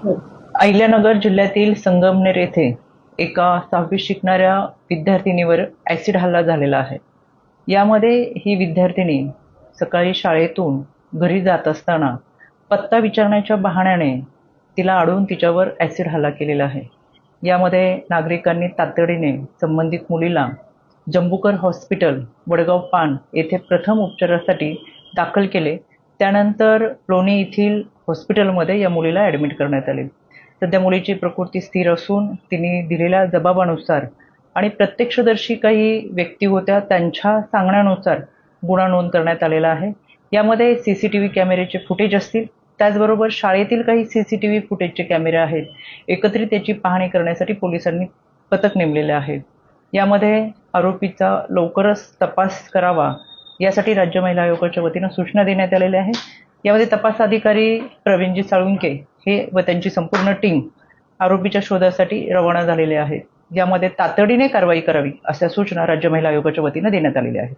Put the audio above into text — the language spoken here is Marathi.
अहिल्यानगर जिल्ह्यातील संगमनेर येथे एका 6वीत शिकणाऱ्या विद्यार्थिनीवर ॲसिड हल्ला झालेला आहे. यामध्ये ही विद्यार्थिनी सकाळी शाळेतून घरी जात असताना पत्ता विचारण्याच्या बहाण्याने तिला अडवून तिच्यावर ॲसिड हल्ला केलेला आहे. यामध्ये नागरिकांनी तातडीने संबंधित मुलीला जंबूकर हॉस्पिटल, वडगाव पान येथे प्रथम उपचारासाठी दाखल केले. त्यानंतर लोणी येथील हॉस्पिटलमध्ये या मुलीला ॲडमिट करण्यात आले. सध्या मुलीची प्रकृती स्थिर असून तिने दिलेल्या जबाबानुसार आणि प्रत्यक्षदर्शी काही व्यक्ती होत्या त्यांच्या सांगण्यानुसार गुन्हा नोंद करण्यात आलेला आहे. यामध्ये CCTV कॅमेऱ्याचे फुटेज असतील, त्याचबरोबर शाळेतील काही CCTV फुटेजचे कॅमेरे आहेत. एकत्रित त्याची पाहणी करण्यासाठी पोलिसांनी पथक नेमलेले आहे. यामध्ये आरोपीचा लवकरच तपास करावा यासाठी राज्य महिला आयोगाच्या वतीनं सूचना देण्यात आलेल्या आहेत. यामध्ये तपास अधिकारी प्रवीणजी साळुंके हे व त्यांची संपूर्ण टीम आरोपीच्या शोधासाठी रवाना झालेले आहेत. यामध्ये तातडीने कारवाई करावी अशा सूचना राज्य महिला आयोगाच्या वतीनं देण्यात आलेल्या आहेत.